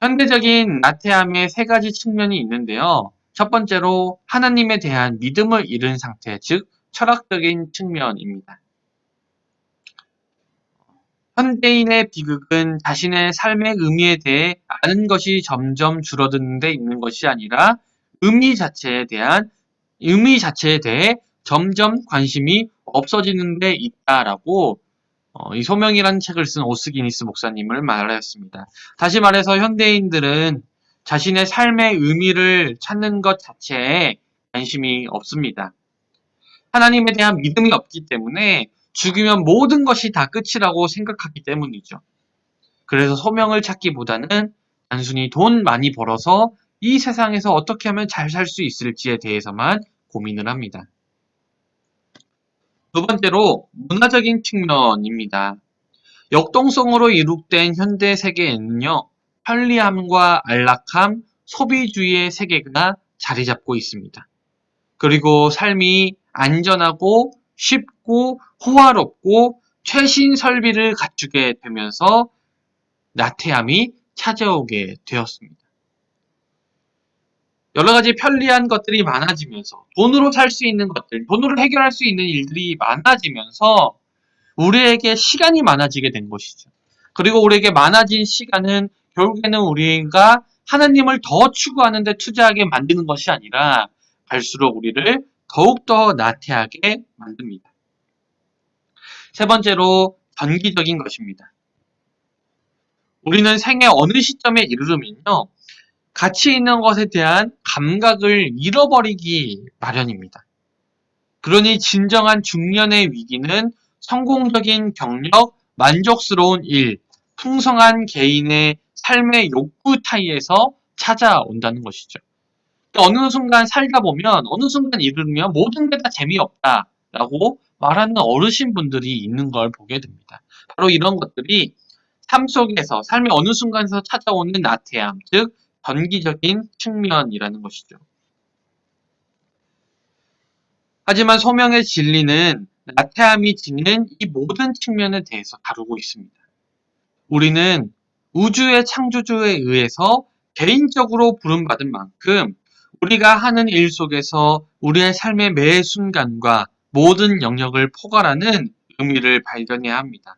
현대적인 나태함의 세 가지 측면이 있는데요. 첫 번째로 하나님에 대한 믿음을 잃은 상태, 즉 철학적인 측면입니다. 현대인의 비극은 자신의 삶의 의미에 대해 아는 것이 점점 줄어드는 데 있는 것이 아니라 의미 자체에 대해 점점 관심이 없어지는 데 있다라고 이 소명이라는 책을 쓴 오스기니스 목사님을 말하였습니다. 다시 말해서 현대인들은 자신의 삶의 의미를 찾는 것 자체에 관심이 없습니다. 하나님에 대한 믿음이 없기 때문에 죽으면 모든 것이 다 끝이라고 생각하기 때문이죠. 그래서 소명을 찾기보다는 단순히 돈 많이 벌어서 이 세상에서 어떻게 하면 잘 살 수 있을지에 대해서만 고민을 합니다. 두 번째로 문화적인 측면입니다. 역동성으로 이룩된 현대 세계에는요, 편리함과 안락함, 소비주의의 세계가 자리 잡고 있습니다. 그리고 삶이 안전하고 쉽고 호화롭고 최신 설비를 갖추게 되면서 나태함이 찾아오게 되었습니다. 여러 가지 편리한 것들이 많아지면서 돈으로 살 수 있는 것들, 돈으로 해결할 수 있는 일들이 많아지면서 우리에게 시간이 많아지게 된 것이죠. 그리고 우리에게 많아진 시간은 결국에는 우리가 하나님을 더 추구하는 데 투자하게 만드는 것이 아니라 갈수록 우리를 더욱더 나태하게 만듭니다. 세 번째로 단기적인 것입니다. 우리는 생애 어느 시점에 이르르면요. 가치 있는 것에 대한 감각을 잃어버리기 마련입니다. 그러니 진정한 중년의 위기는 성공적인 경력, 만족스러운 일, 풍성한 개인의 삶의 욕구 타이에서 찾아온다는 것이죠. 어느 순간 살다 보면 어느 순간 이르면 모든 게 다 재미없다라고 말하는 어르신분들이 있는 걸 보게 됩니다. 바로 이런 것들이 삶 속에서 삶의 어느 순간에서 찾아오는 나태함, 즉 단기적인 측면이라는 것이죠. 하지만 소명의 진리는 나태함이 지닌 이 모든 측면에 대해서 다루고 있습니다. 우리는 우주의 창조주에 의해서 개인적으로 부름받은 만큼 우리가 하는 일 속에서 우리의 삶의 매 순간과 모든 영역을 포괄하는 의미를 발견해야 합니다.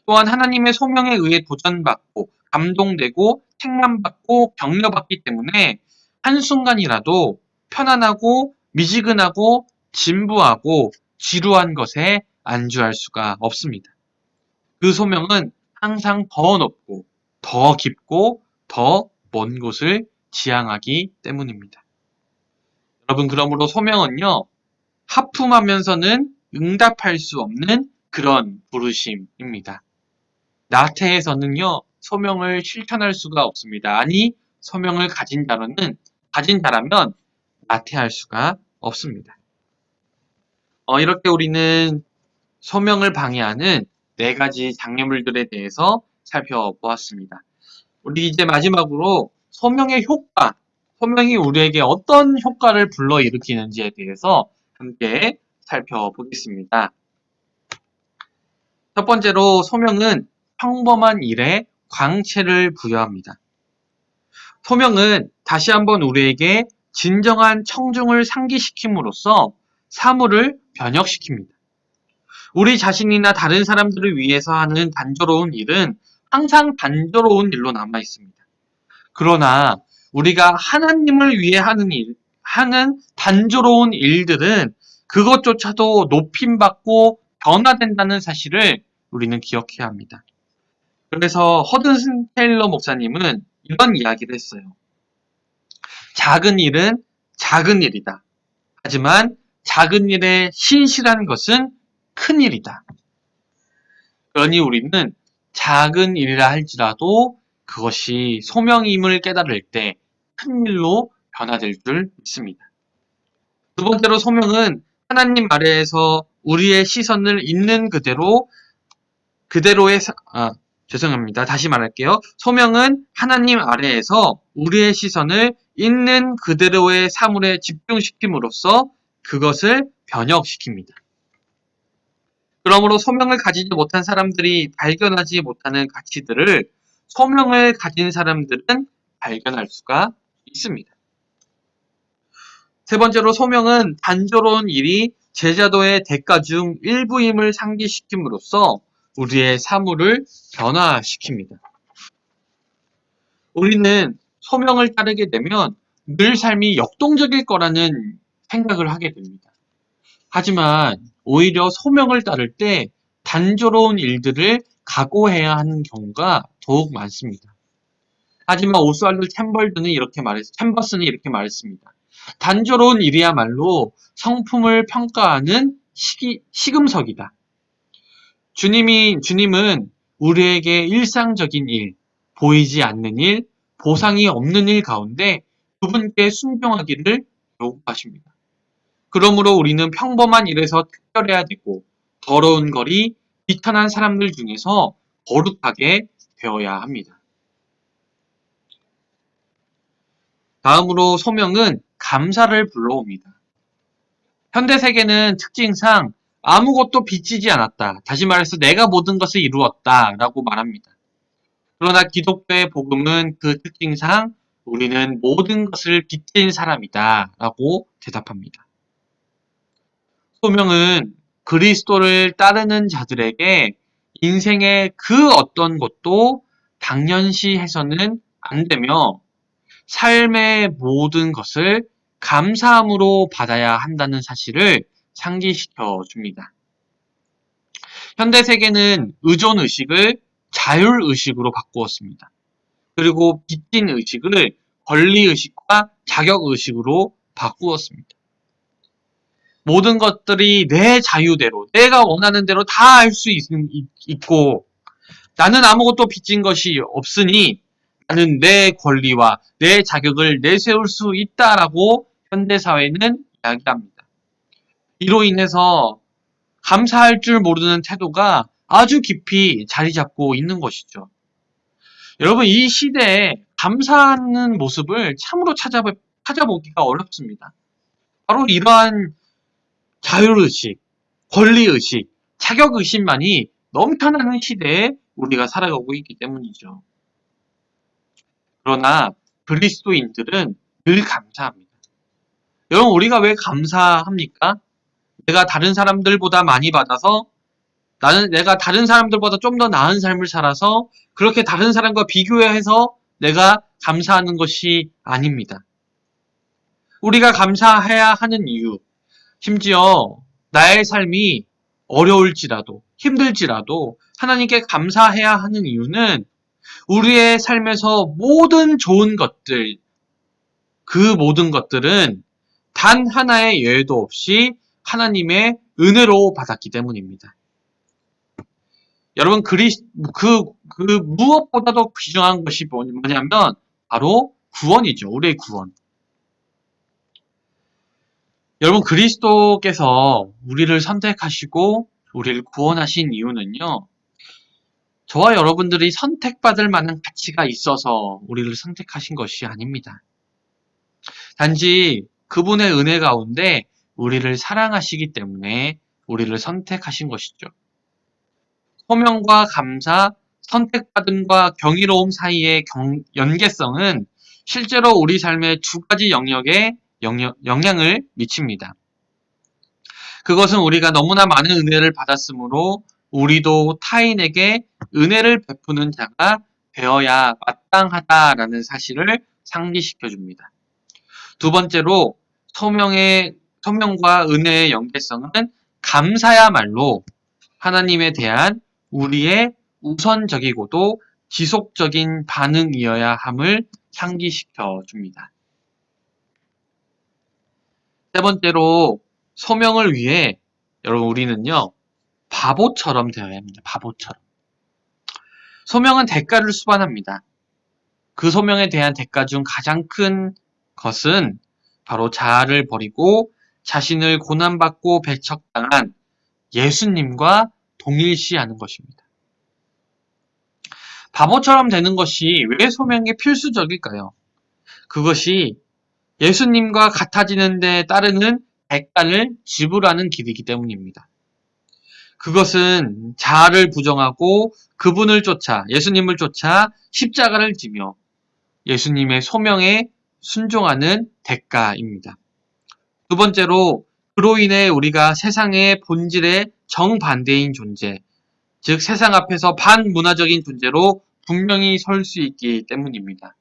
또한 하나님의 소명에 의해 도전받고 감동되고 책망받고 격려받기 때문에 한순간이라도 편안하고 미지근하고 진부하고 지루한 것에 안주할 수가 없습니다. 그 소명은 항상 더 높고 더 깊고 더 먼 곳을 지향하기 때문입니다. 여러분, 그러므로 소명은요, 하품하면서는 응답할 수 없는 그런 부르심입니다. 나태해서는요, 소명을 실천할 수가 없습니다. 아니, 소명을 가진 자라면 나태할 수가 없습니다. 이렇게 우리는 소명을 방해하는 네 가지 장애물들에 대해서 살펴보았습니다. 우리 이제 마지막으로 소명의 효과, 소명이 우리에게 어떤 효과를 불러일으키는지에 대해서 함께 살펴보겠습니다. 첫 번째로 소명은 평범한 일에 광채를 부여합니다. 소명은 다시 한번 우리에게 진정한 청중을 상기시킴으로써 사물을 변혁시킵니다. 우리 자신이나 다른 사람들을 위해서 하는 단조로운 일은 항상 단조로운 일로 남아 있습니다. 그러나 우리가 하나님을 위해 하는 단조로운 일들은 그것조차도 높임받고 변화된다는 사실을 우리는 기억해야 합니다. 그래서 허든슨 테일러 목사님은 이런 이야기를 했어요. 작은 일은 작은 일이다. 하지만 작은 일에 신실한 것은 큰 일이다. 그러니 우리는 작은 일이라 할지라도 그것이 소명임을 깨달을 때 큰 일로 변화될 줄 믿습니다. 두 번째로 소명은 하나님 아래에서 우리의 시선을 있는 그대로의 죄송합니다. 다시 말할게요. 소명은 하나님 아래에서 우리의 시선을 있는 그대로의 사물에 집중시킴으로써 그것을 변혁시킵니다. 그러므로 소명을 가지지 못한 사람들이 발견하지 못하는 가치들을 소명을 가진 사람들은 발견할 수가 있습니다. 세 번째로 소명은 단조로운 일이 제자도의 대가 중 일부임을 상기시킴으로써 우리의 사물을 변화시킵니다. 우리는 소명을 따르게 되면 늘 삶이 역동적일 거라는 생각을 하게 됩니다. 하지만 오히려 소명을 따를 때 단조로운 일들을 각오해야 하는 경우가 더욱 많습니다. 하지만 오스왈드 챔버스는 이렇게 말했습니다. 단조로운 일이야말로 성품을 평가하는 시금석이다. 주님은 우리에게 일상적인 일, 보이지 않는 일, 보상이 없는 일 가운데 그분께 순종하기를 요구하십니다. 그러므로 우리는 평범한 일에서 특별해야 되고 더러운 거리, 비천한 사람들 중에서 거룩하게 되어야 합니다. 다음으로 소명은 감사를 불러옵니다. 현대세계는 특징상 아무것도 빚지지 않았다. 다시 말해서 내가 모든 것을 이루었다 라고 말합니다. 그러나 기독교의 복음은 그 특징상 우리는 모든 것을 빚진 사람이다 라고 대답합니다. 소명은 그리스도를 따르는 자들에게 인생의 그 어떤 것도 당연시해서는 안 되며 삶의 모든 것을 감사함으로 받아야 한다는 사실을 상기시켜 줍니다. 현대세계는 의존의식을 자율의식으로 바꾸었습니다. 그리고 빚진 의식을 권리의식과 자격의식으로 바꾸었습니다. 모든 것들이 내 자유대로, 내가 원하는 대로 다 할 수 있고 나는 아무것도 빚진 것이 없으니 나는 내 권리와 내 자격을 내세울 수 있다라고 현대사회는 이야기합니다. 이로 인해서 감사할 줄 모르는 태도가 아주 깊이 자리 잡고 있는 것이죠. 여러분, 이 시대에 감사하는 모습을 참으로 찾아보기가 어렵습니다. 바로 이러한 자율의식, 권리의식, 자격의식만이 넘쳐나는 시대에 우리가 살아가고 있기 때문이죠. 그러나 그리스도인들은 늘 감사합니다. 여러분, 우리가 왜 감사합니까? 내가 다른 사람들보다 많이 받아서 내가 다른 사람들보다 좀 더 나은 삶을 살아서 그렇게 다른 사람과 비교해서 내가 감사하는 것이 아닙니다. 우리가 감사해야 하는 이유, 심지어 나의 삶이 어려울지라도 힘들지라도 하나님께 감사해야 하는 이유는 우리의 삶에서 모든 좋은 것들, 그 모든 것들은 단 하나의 예외도 없이 하나님의 은혜로 받았기 때문입니다. 여러분, 무엇보다도 귀중한 것이 뭐냐면, 바로 구원이죠. 우리의 구원. 여러분, 그리스도께서 우리를 선택하시고, 우리를 구원하신 이유는요, 저와 여러분들이 선택받을 만한 가치가 있어서 우리를 선택하신 것이 아닙니다. 단지 그분의 은혜 가운데 우리를 사랑하시기 때문에 우리를 선택하신 것이죠. 소명과 감사, 선택받음과 경이로움 사이의 연계성은 실제로 우리 삶의 두 가지 영역에 영향을 미칩니다. 그것은 우리가 너무나 많은 은혜를 받았으므로 우리도 타인에게 은혜를 베푸는 자가 되어야 마땅하다라는 사실을 상기시켜 줍니다. 두 번째로 소명과 은혜의 연계성은 감사야말로 하나님에 대한 우리의 우선적이고도 지속적인 반응이어야 함을 상기시켜 줍니다. 세 번째로 소명을 위해 여러분 우리는요 바보처럼 되어야 합니다. 바보처럼. 소명은 대가를 수반합니다. 그 소명에 대한 대가 중 가장 큰 것은 바로 자아를 버리고 자신을 고난받고 배척당한 예수님과 동일시하는 것입니다. 바보처럼 되는 것이 왜 소명에 필수적일까요? 그것이 예수님과 같아지는 데 따르는 대가를 지불하는 길이기 때문입니다. 그것은 자아를 부정하고 그분을 쫓아 예수님을 쫓아 십자가를 지며 예수님의 소명에 순종하는 대가입니다. 두 번째로 그로 인해 우리가 세상의 본질의 정반대인 존재, 즉 세상 앞에서 반문화적인 존재로 분명히 설 수 있기 때문입니다.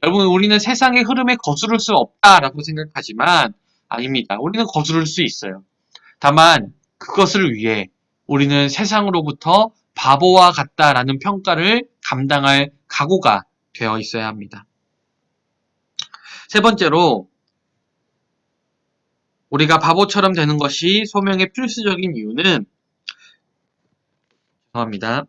여러분, 우리는 세상의 흐름에 거스를 수 없다라고 생각하지만 아닙니다. 우리는 거스를 수 있어요. 다만 그것을 위해 우리는 세상으로부터 바보와 같다라는 평가를 감당할 각오가 되어 있어야 합니다. 세 번째로 우리가 바보처럼 되는 것이 소명의 필수적인 이유는 죄송합니다.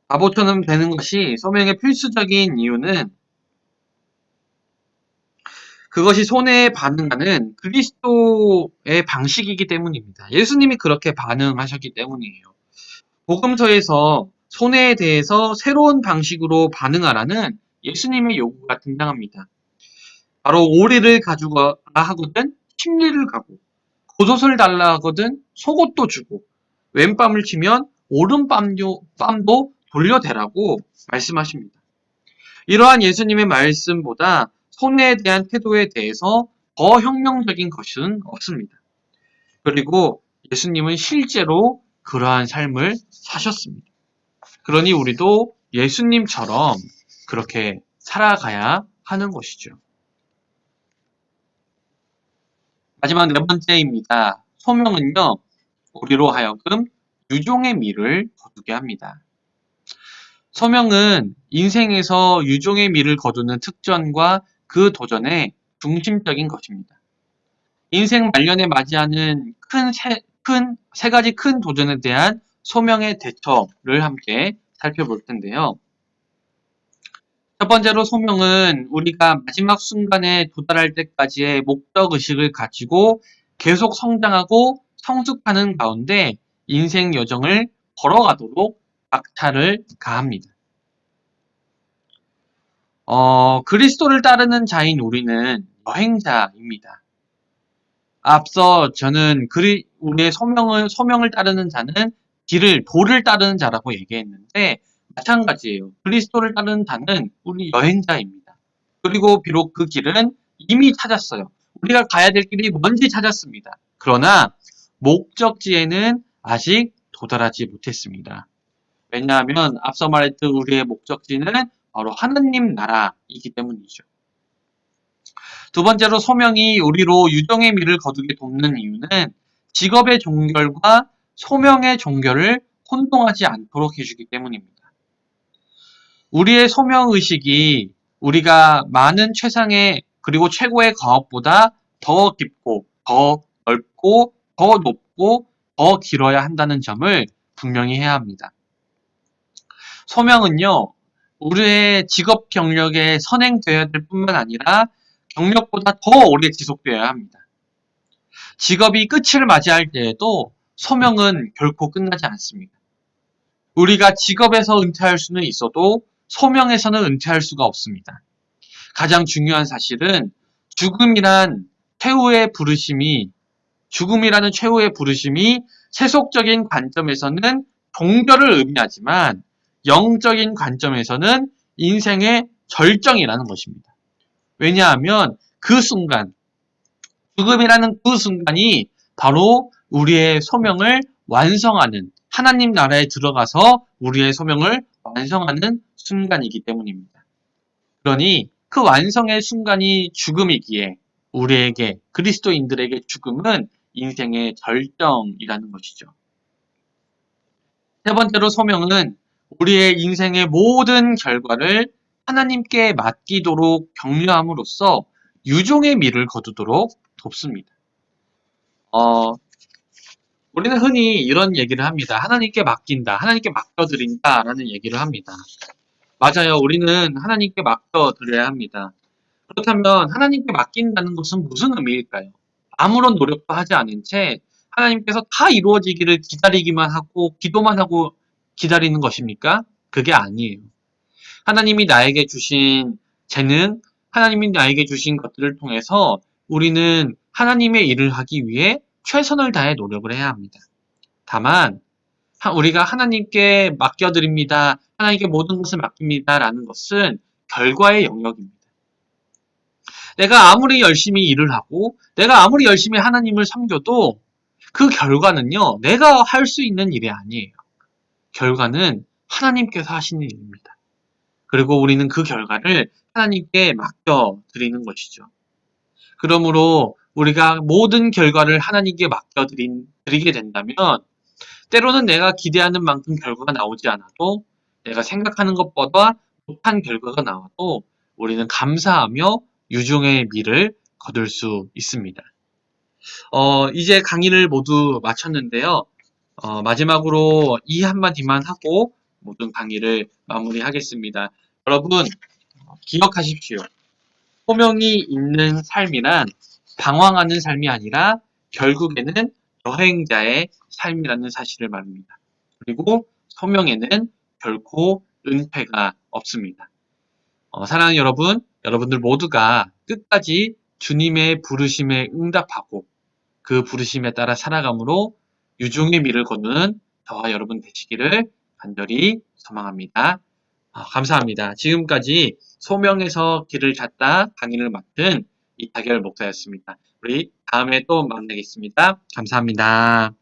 바보처럼 되는 것이 소명의 필수적인 이유는 그것이 손해에 반응하는 그리스도의 방식이기 때문입니다. 예수님이 그렇게 반응하셨기 때문이에요. 복음서에서 손해에 대해서 새로운 방식으로 반응하라는 예수님의 요구가 등장합니다. 바로 오리를 가져가 하거든 심리를 가고 겉옷을 달라 하거든 속옷도 주고 왼밤을 치면 오른밤도 돌려대라고 말씀하십니다. 이러한 예수님의 말씀보다 손해에 대한 태도에 대해서 더 혁명적인 것은 없습니다. 그리고 예수님은 실제로 그러한 삶을 사셨습니다. 그러니 우리도 예수님처럼 그렇게 살아가야 하는 것이죠. 마지막 네 번째입니다. 소명은요, 우리로 하여금 유종의 미를 거두게 합니다. 소명은 인생에서 유종의 미를 거두는 특전과 그 도전의 중심적인 것입니다. 인생 말년에 맞이하는 세 가지 큰 도전에 대한 소명의 대처를 함께 살펴볼 텐데요. 첫 번째로 소명은 우리가 마지막 순간에 도달할 때까지의 목적의식을 가지고 계속 성장하고 성숙하는 가운데 인생 여정을 걸어가도록 박차를 가합니다. 그리스도를 따르는 자인 우리는 여행자입니다. 앞서 저는 우리의 소명을 따르는 자는 도를 따르는 자라고 얘기했는데, 마찬가지예요. 그리스도를 따르는 자는 우리 여행자입니다. 그리고 비록 그 길은 이미 찾았어요. 우리가 가야 될 길이 뭔지 찾았습니다. 그러나 목적지에는 아직 도달하지 못했습니다. 왜냐하면 앞서 말했던 우리의 목적지는 바로 하느님 나라이기 때문이죠. 두 번째로 소명이 우리로 유종의 미를 거두게 돕는 이유는 직업의 종결과 소명의 종결을 혼동하지 않도록 해주기 때문입니다. 우리의 소명의식이 우리가 많은 최상의 그리고 최고의 과업보다 더 깊고 더 넓고 더 높고 더 길어야 한다는 점을 분명히 해야 합니다. 소명은요, 우리의 직업 경력에 선행되어야 될 뿐만 아니라 경력보다 더 오래 지속되어야 합니다. 직업이 끝을 맞이할 때에도 소명은 결코 끝나지 않습니다. 우리가 직업에서 은퇴할 수는 있어도 소명에서는 은퇴할 수가 없습니다. 가장 중요한 사실은 죽음이라는 최후의 부르심이 세속적인 관점에서는 종결을 의미하지만 영적인 관점에서는 인생의 절정이라는 것입니다. 왜냐하면 죽음이라는 그 순간이 바로 우리의 소명을 완성하는, 하나님 나라에 들어가서 우리의 소명을 완성하는 순간이기 때문입니다. 그러니 그 완성의 순간이 죽음이기에 우리에게, 그리스도인들에게 죽음은 인생의 절정이라는 것이죠. 세 번째로 소명은 우리의 인생의 모든 결과를 하나님께 맡기도록 격려함으로써 유종의 미를 거두도록 돕습니다. 우리는 흔히 이런 얘기를 합니다. 하나님께 맡긴다, 하나님께 맡겨드린다 라는 얘기를 합니다. 맞아요. 우리는 하나님께 맡겨드려야 합니다. 그렇다면 하나님께 맡긴다는 것은 무슨 의미일까요? 아무런 노력도 하지 않은 채 하나님께서 다 이루어지기를 기다리기만 하고 기도만 하고 기다리는 것입니까? 그게 아니에요. 하나님이 나에게 주신 재능, 하나님이 나에게 주신 것들을 통해서 우리는 하나님의 일을 하기 위해 최선을 다해 노력을 해야 합니다. 다만 우리가 하나님께 맡겨드립니다. 하나님께 모든 것을 맡깁니다. 라는 것은 결과의 영역입니다. 내가 아무리 열심히 일을 하고 내가 아무리 열심히 하나님을 섬겨도 그 결과는요, 내가 할 수 있는 일이 아니에요. 결과는 하나님께서 하시는 일입니다. 그리고 우리는 그 결과를 하나님께 맡겨드리는 것이죠. 그러므로 우리가 모든 결과를 하나님께 맡겨드리게 된다면 때로는 내가 기대하는 만큼 결과가 나오지 않아도 내가 생각하는 것보다 못한 결과가 나와도 우리는 감사하며 유종의 미를 거둘 수 있습니다. 이제 강의를 모두 마쳤는데요. 마지막으로 이 한마디만 하고 모든 강의를 마무리하겠습니다. 여러분, 기억하십시오. 소명이 있는 삶이란 방황하는 삶이 아니라 결국에는 여행자의 삶이라는 사실을 말합니다. 그리고 소명에는 결코 은폐가 없습니다. 사랑하는 여러분, 여러분들 모두가 끝까지 주님의 부르심에 응답하고 그 부르심에 따라 살아감으로 유종의 미를 거두는 저와 여러분 되시기를 간절히 소망합니다. 감사합니다. 지금까지 소명에서 길을 찾다 강의를 맡은 이타결 목사였습니다. 우리 다음에 또 만나겠습니다. 감사합니다.